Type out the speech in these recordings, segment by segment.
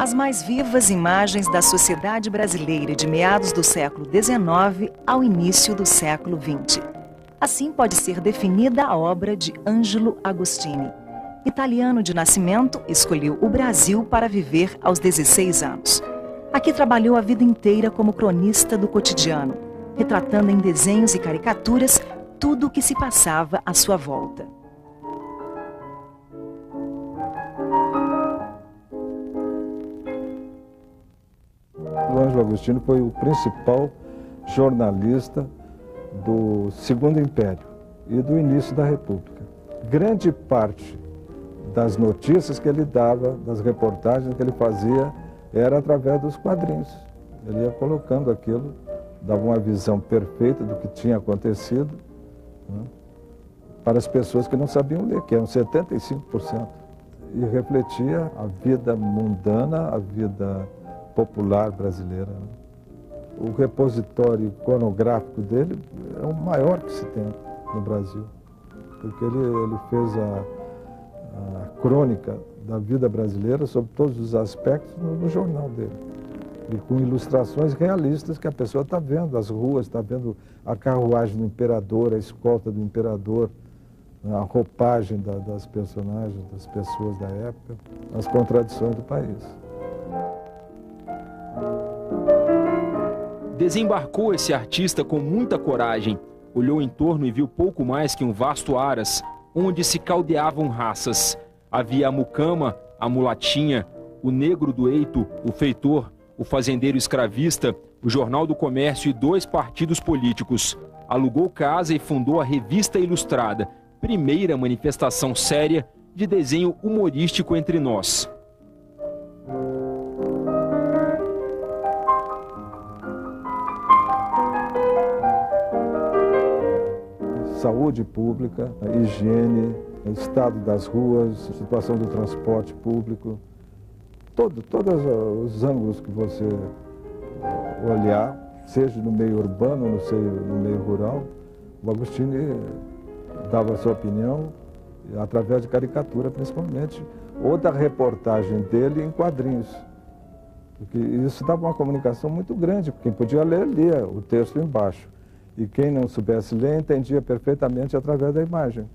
as mais vivas imagens da sociedade brasileira de meados do século XIX ao início do século XX. Assim pode ser definida a obra de Angelo Agostini. Italiano de nascimento, escolheu o Brasil para viver aos 16 anos. Aqui trabalhou a vida inteira como cronista do cotidiano, retratando em desenhos e caricaturas tudo o que se passava à sua volta. O Angelo Agostini foi o principal jornalista do Segundo Império e do início da República. Grande parte das notícias que ele dava, das reportagens que ele fazia, era através dos quadrinhos. Ele ia colocando aquilo, dava uma visão perfeita do que tinha acontecido, né, para as pessoas que não sabiam ler, que eram 75%. E refletia a vida mundana, a vida popular brasileira. O repositório iconográfico dele é o maior que se tem no Brasil, porque ele fez a crônica da vida brasileira sobre todos os aspectos no jornal dele. E com ilustrações realistas que a pessoa está vendo, as ruas, está vendo a carruagem do imperador, a escolta do imperador, a roupagem das personagens, das pessoas da época, as contradições do país. Desembarcou esse artista com muita coragem. Olhou em torno e viu pouco mais que um vasto aras, onde se caldeavam raças. Havia a mucama, a mulatinha, o negro do eito, o feitor, o fazendeiro escravista, o Jornal do Comércio e 2 partidos políticos. Alugou casa e fundou a Revista Ilustrada, primeira manifestação séria de desenho humorístico entre nós. Saúde pública, higiene, estado das ruas, situação do transporte público, todos os ângulos que você olhar, seja no meio urbano, no meio rural, o Agostini dava a sua opinião através de caricatura, principalmente, ou da reportagem dele em quadrinhos. Porque isso dava uma comunicação muito grande, quem podia ler, lia o texto embaixo. E quem não soubesse ler, entendia perfeitamente através da imagem.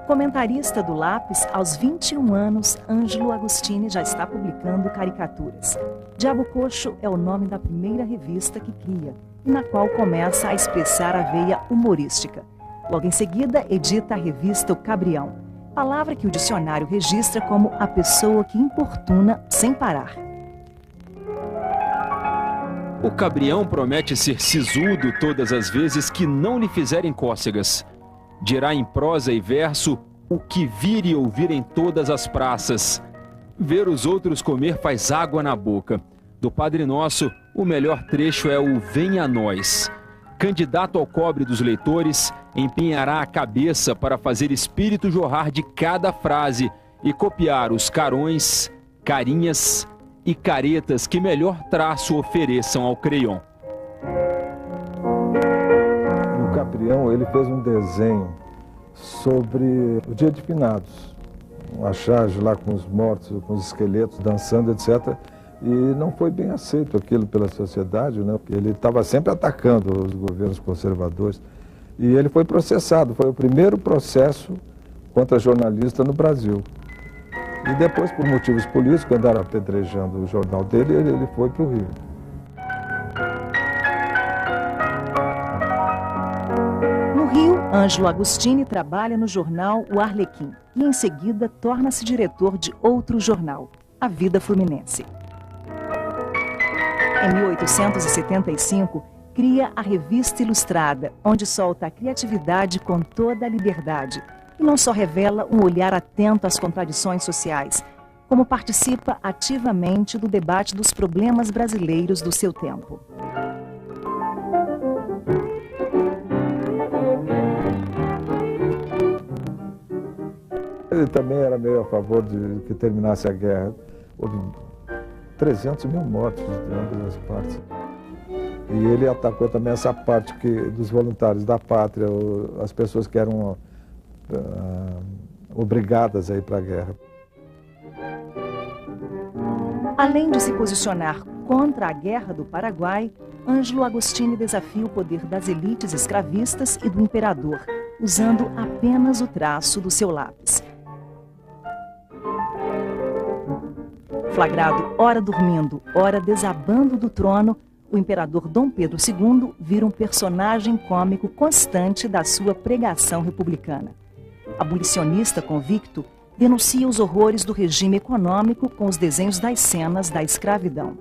Comentarista do lápis, aos 21 anos, Angelo Agostini já está publicando caricaturas. Diabo Coxo é o nome da primeira revista que cria, e na qual começa a expressar a veia humorística. Logo em seguida, edita a revista O Cabrião, palavra que o dicionário registra como a pessoa que importuna sem parar. O Cabrião promete ser sisudo todas as vezes que não lhe fizerem cócegas. Dirá em prosa e verso o que vir e ouvir em todas as praças. Ver os outros comer faz água na boca. Do Padre Nosso, o melhor trecho é o Venha a Nós. Candidato ao cobre dos leitores, empenhará a cabeça para fazer espírito jorrar de cada frase e copiar os carões, carinhas e caretas que melhor traço ofereçam ao creiom. No Cabrião, ele fez um desenho sobre o Dia de Finados, uma charge lá com os mortos, com os esqueletos dançando, etc. E não foi bem aceito aquilo pela sociedade, né? Ele estava sempre atacando os governos conservadores. E ele foi processado, foi o primeiro processo contra jornalista no Brasil. E depois, por motivos políticos, andaram apedrejando o jornal dele, ele foi para o Rio. No Rio, Angelo Agostini trabalha no jornal O Arlequim e, em seguida, torna-se diretor de outro jornal, A Vida Fluminense. Em 1875, cria a Revista Ilustrada, onde solta a criatividade com toda a liberdade e não só revela um olhar atento às contradições sociais, como participa ativamente do debate dos problemas brasileiros do seu tempo. Ele também era meio a favor de que terminasse a guerra. Houve 300 mil mortos de ambas as partes. E ele atacou também essa parte dos voluntários da pátria, as pessoas que eram obrigadas a ir para a guerra. Além de se posicionar contra a Guerra do Paraguai, Ângelo Agostini desafia o poder das elites escravistas e do imperador, usando apenas o traço do seu lápis. Flagrado ora dormindo, ora desabando do trono, o imperador Dom Pedro II vira um personagem cômico constante da sua pregação republicana. Abolicionista convicto, denuncia os horrores do regime econômico com os desenhos das cenas da escravidão.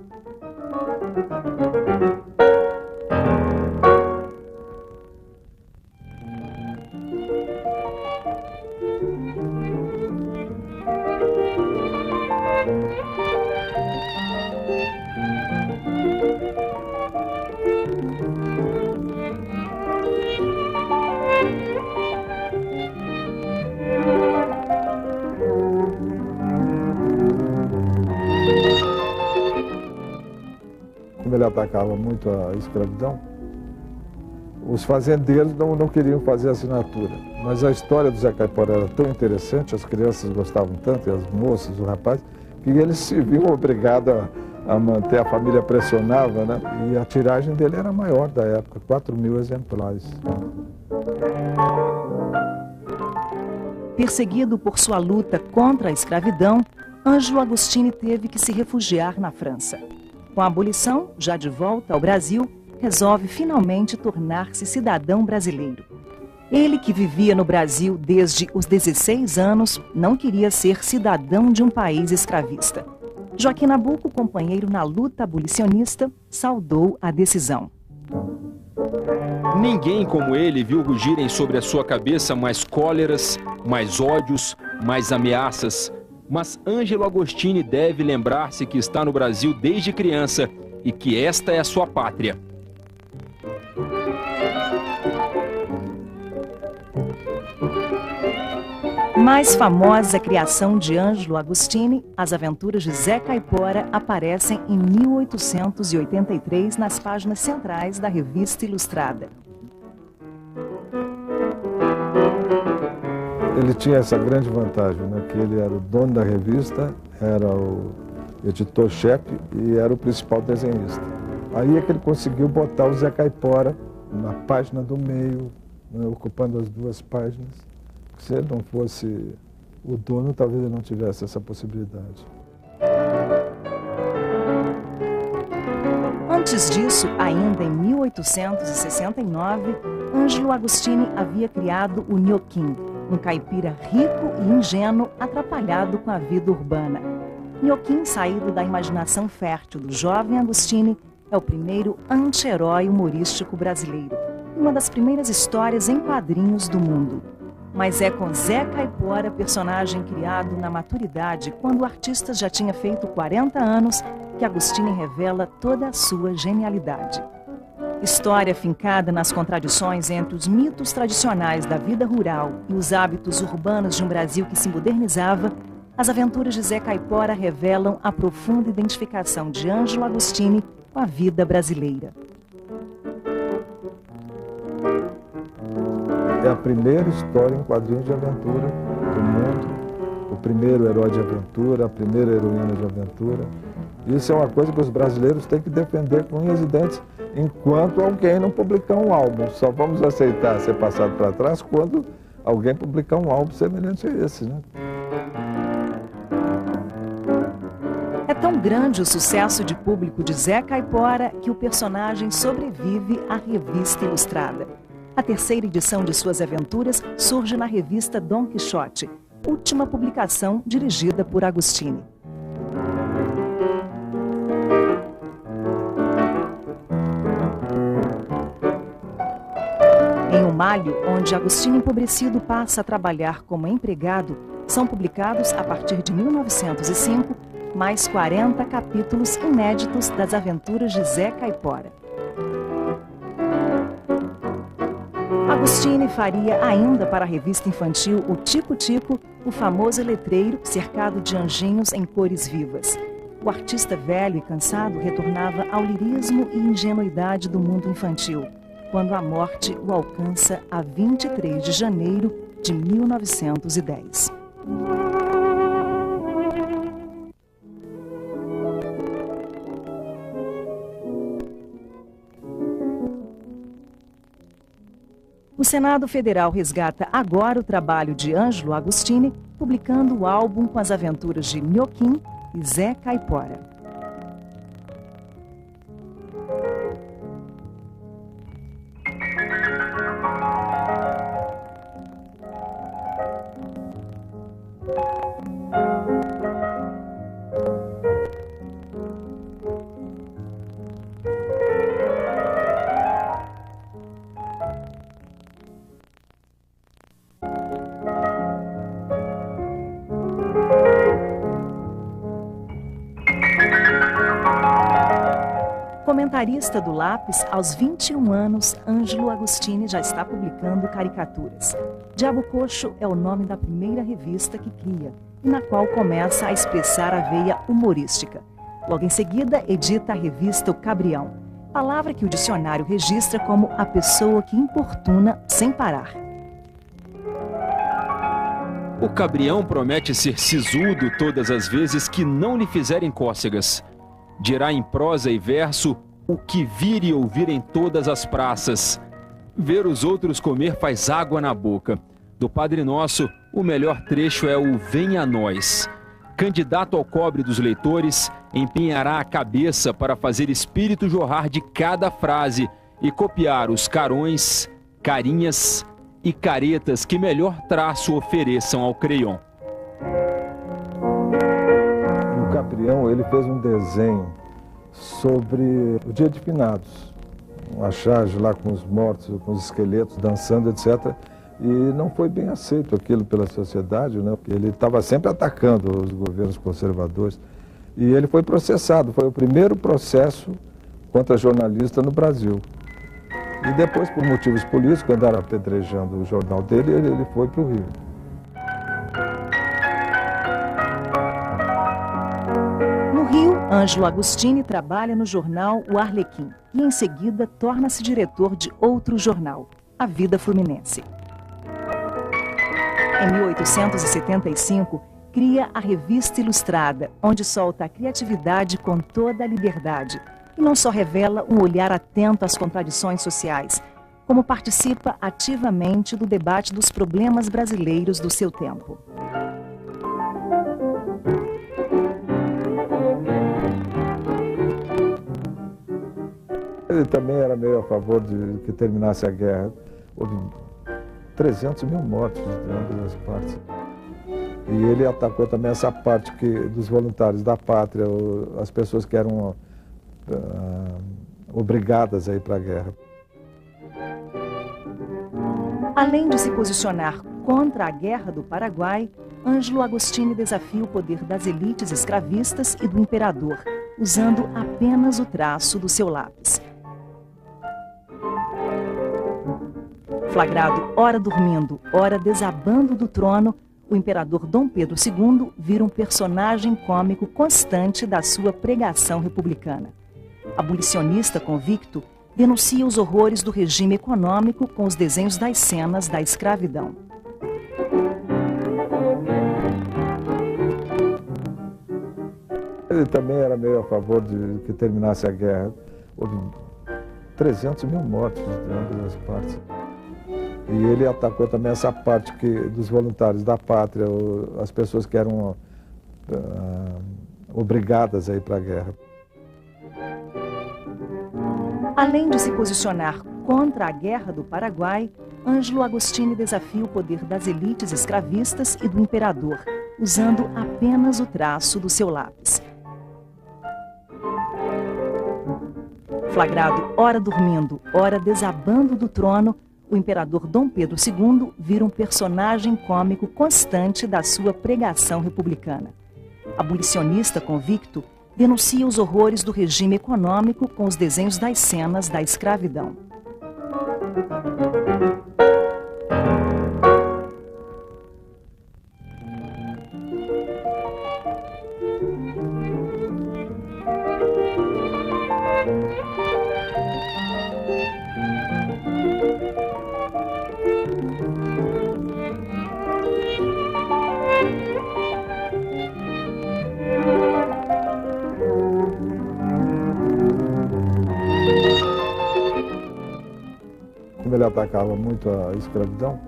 Como ele atacava muito a escravidão, os fazendeiros não queriam fazer assinatura. Mas a história do Zé Caipora era tão interessante, as crianças gostavam tanto, e as moças, os rapazes, que eles se viam obrigados a manter, a família pressionava, né? E a tiragem dele era maior da época, 4.000 exemplares. Perseguido por sua luta contra a escravidão, Ângelo Agostini teve que se refugiar na França. Com a abolição, já de volta ao Brasil, resolve finalmente tornar-se cidadão brasileiro. Ele, que vivia no Brasil desde os 16 anos, não queria ser cidadão de um país escravista. Joaquim Nabuco, companheiro na luta abolicionista, saudou a decisão. Ninguém como ele viu rugirem sobre a sua cabeça mais cóleras, mais ódios, mais ameaças. Mas Ângelo Agostini deve lembrar-se que está no Brasil desde criança e que esta é a sua pátria. Mais famosa criação de Ângelo Agostini, As Aventuras de Zé Caipora, aparecem em 1883 nas páginas centrais da Revista Ilustrada. Ele tinha essa grande vantagem, né, que ele era o dono da revista, era o editor-chefe e era o principal desenhista. Aí é que ele conseguiu botar o Zé Caipora na página do meio, né, ocupando as duas páginas. Se ele não fosse o dono, talvez ele não tivesse essa possibilidade. Antes disso, ainda em 1869, Ângelo Agostini havia criado o Nhoquim, um caipira rico e ingênuo atrapalhado com a vida urbana. Nhoquim, saído da imaginação fértil do jovem Agostini, é o primeiro anti-herói humorístico brasileiro, uma das primeiras histórias em quadrinhos do mundo. Mas é com Zé Caipora, personagem criado na maturidade, quando o artista já tinha feito 40 anos, que Agostini revela toda a sua genialidade. História fincada nas contradições entre os mitos tradicionais da vida rural e os hábitos urbanos de um Brasil que se modernizava, As Aventuras de Zé Caipora revelam a profunda identificação de Ângelo Agostini com a vida brasileira. É a primeira história em quadrinhos de aventura do mundo, o primeiro herói de aventura, a primeira heroína de aventura. Isso é uma coisa que os brasileiros têm que defender com unhas e dentes, enquanto alguém não publicar um álbum. Só vamos aceitar ser passado para trás quando alguém publicar um álbum semelhante a esse, né? É tão grande o sucesso de público de Zé Caipora que o personagem sobrevive à Revista Ilustrada. A terceira edição de suas aventuras surge na revista Dom Quixote, última publicação dirigida por Agostini. Em Um Malho, onde Agostini empobrecido passa a trabalhar como empregado, são publicados, a partir de 1905, mais 40 capítulos inéditos das aventuras de Zé Caipora. Agostini faria ainda para a revista infantil o Tico-Tico, o famoso letreiro cercado de anjinhos em cores vivas. o artista velho e cansado retornava ao lirismo e ingenuidade do mundo infantil, quando a morte o alcança a 23 de janeiro de 1910. O Senado Federal resgata agora o trabalho de Ângelo Agostini, publicando o álbum com as aventuras de Nhoquim e Zé Caipora. Comentarista do lápis, aos 21 anos, Ângelo Agostini já está publicando caricaturas. Diabo Coxo é o nome da primeira revista que cria, e na qual começa a expressar a veia humorística. Logo em seguida, edita a revista O Cabrião, palavra que o dicionário registra como a pessoa que importuna sem parar. O Cabrião promete ser sisudo todas as vezes que não lhe fizerem cócegas. Dirá em prosa e verso o que vir e ouvir em todas as praças. Ver os outros comer faz água na boca. Do Padre Nosso, o melhor trecho é o Venha a Nós. Candidato ao cobre dos leitores, empenhará a cabeça para fazer espírito jorrar de cada frase e copiar os carões, carinhas e caretas que melhor traço ofereçam ao creiom. No Cabrião, ele fez um desenho sobre o Dia de Finados, uma charge lá com os mortos, com os esqueletos dançando, etc. E não foi bem aceito aquilo pela sociedade, né? Ele estava sempre atacando os governos conservadores. E ele foi processado, foi o primeiro processo contra jornalista no Brasil. E depois, por motivos políticos, andaram apedrejando o jornal dele, ele foi para o Rio. No Rio, Ângelo Agostini trabalha no jornal O Arlequim e, em seguida, torna-se diretor de outro jornal, A Vida Fluminense. Em 1875, cria a Revista Ilustrada, onde solta a criatividade com toda a liberdade e não só revela um olhar atento às contradições sociais, como participa ativamente do debate dos problemas brasileiros do seu tempo. Ele também era meio a favor de que terminasse a guerra. Houve 300 mil mortos de ambas as partes. E ele atacou também essa parte dos voluntários da pátria, as pessoas que eram obrigadas a ir para a guerra. Além de se posicionar contra a Guerra do Paraguai, Ângelo Agostini desafia o poder das elites escravistas e do imperador, usando apenas o traço do seu lápis. Flagrado ora dormindo, ora desabando do trono, o imperador Dom Pedro II vira um personagem cômico constante da sua pregação republicana. Abolicionista convicto, denuncia os horrores do regime econômico com os desenhos das cenas da escravidão. Ele também era meio a favor de que terminasse a guerra. Houve 300 mil mortos de ambas as partes. E ele atacou também essa parte dos voluntários da pátria, as pessoas que eram obrigadas a ir para a guerra. Além de se posicionar contra a Guerra do Paraguai, Ângelo Agostini desafia o poder das elites escravistas e do imperador, usando apenas o traço do seu lápis. Flagrado ora dormindo, ora desabando do trono, o imperador Dom Pedro II vira um personagem cômico constante da sua pregação republicana. Abolicionista convicto, denuncia os horrores do regime econômico com os desenhos das cenas da escravidão. ele atacava muito a escravidão,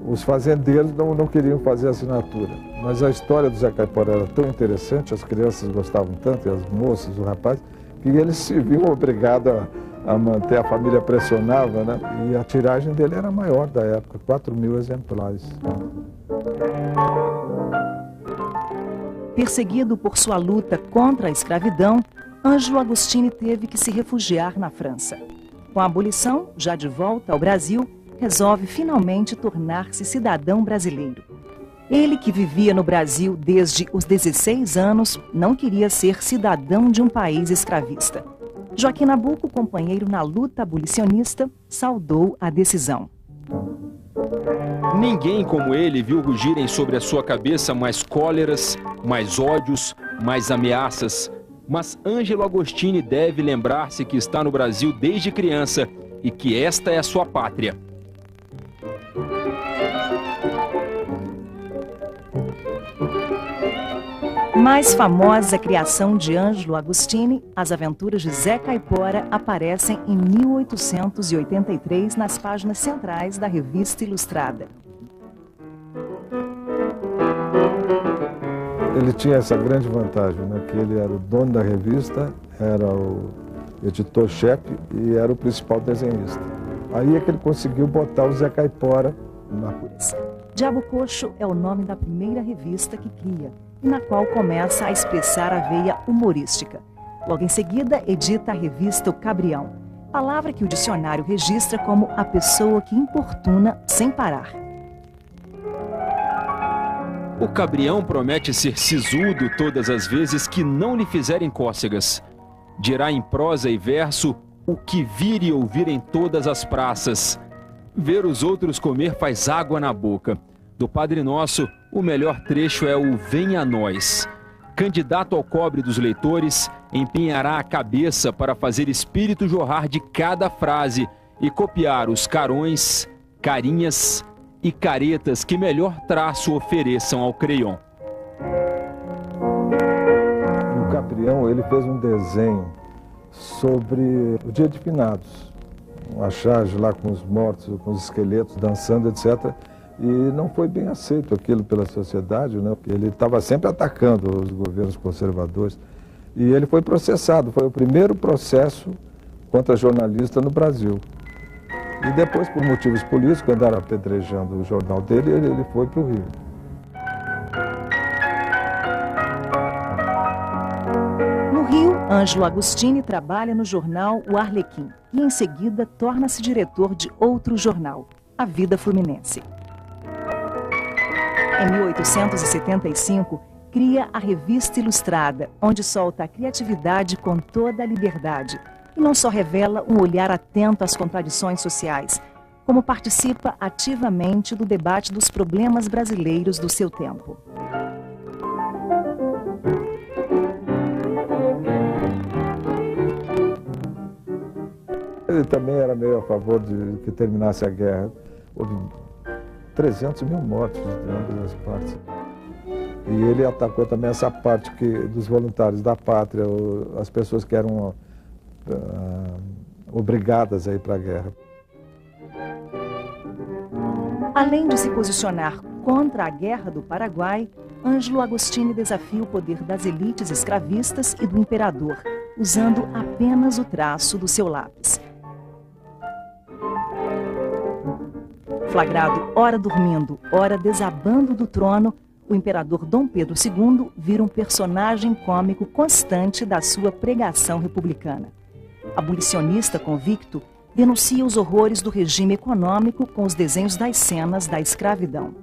os fazendeiros não queriam fazer assinatura. Mas a história do Zé Caipora era tão interessante, as crianças gostavam tanto, e as moças, os rapazes, que eles se viam obrigados a manter, a família pressionava, né? E a tiragem dele era maior da época, 4.000 exemplares. Perseguido por sua luta contra a escravidão, Ângelo Agostini teve que se refugiar na França. Com a abolição, já de volta ao Brasil, resolve finalmente tornar-se cidadão brasileiro. Ele, que vivia no Brasil desde os 16 anos, não queria ser cidadão de um país escravista. Joaquim Nabuco, companheiro na luta abolicionista, saudou a decisão. Ninguém como ele viu rugirem sobre a sua cabeça mais cóleras, mais ódios, mais ameaças. Mas Ângelo Agostini deve lembrar-se que está no Brasil desde criança e que esta é a sua pátria. Mais famosa criação de Ângelo Agostini, As Aventuras de Zé Caipora, aparecem em 1883 nas páginas centrais da Revista Ilustrada. Ele tinha essa grande vantagem, né? Que ele era o dono da revista, era o editor-chefe e era o principal desenhista. Aí é que ele conseguiu botar o Zé Caipora na polícia. Diabo Coxo é o nome da primeira revista que cria, e na qual começa a expressar a veia humorística. Logo em seguida, edita a revista O Cabrião, palavra que o dicionário registra como a pessoa que importuna sem parar. O Cabrião promete ser sisudo todas as vezes que não lhe fizerem cócegas. Dirá em prosa e verso o que vir e ouvir em todas as praças. Ver os outros comer faz água na boca. Do Padre Nosso, o melhor trecho é o Venha a Nós. Candidato ao cobre dos leitores, empenhará a cabeça para fazer espírito jorrar de cada frase e copiar os carões, carinhas e caretas que melhor traço ofereçam ao creiom. No Cabrião, ele fez um desenho sobre o Dia de Finados. Uma charge lá com os mortos, com os esqueletos dançando, etc. E não foi bem aceito aquilo pela sociedade, né? Ele estava sempre atacando os governos conservadores. E ele foi processado, foi o primeiro processo contra jornalista no Brasil. E depois, por motivos políticos, andaram apedrejando o jornal dele, ele foi para o Rio. No Rio, Ângelo Agostini trabalha no jornal O Arlequim e, em seguida, torna-se diretor de outro jornal, A Vida Fluminense. Em 1875, cria a Revista Ilustrada, onde solta a criatividade com toda a liberdade. E não só revela um olhar atento às contradições sociais, como participa ativamente do debate dos problemas brasileiros do seu tempo. Ele também era meio a favor de que terminasse a guerra. Houve 300 mil mortos de ambas as partes. E ele atacou também essa parte dos voluntários da pátria, as pessoas que eram obrigadas a ir para a guerra. Além de se posicionar contra a Guerra do Paraguai, Ângelo Agostini desafia o poder das elites escravistas e do imperador, usando apenas o traço do seu lápis. Flagrado ora dormindo, ora desabando do trono, o imperador Dom Pedro II vira um personagem cômico constante da sua pregação republicana. Abolicionista convicto, denuncia os horrores do regime econômico com os desenhos das cenas da escravidão.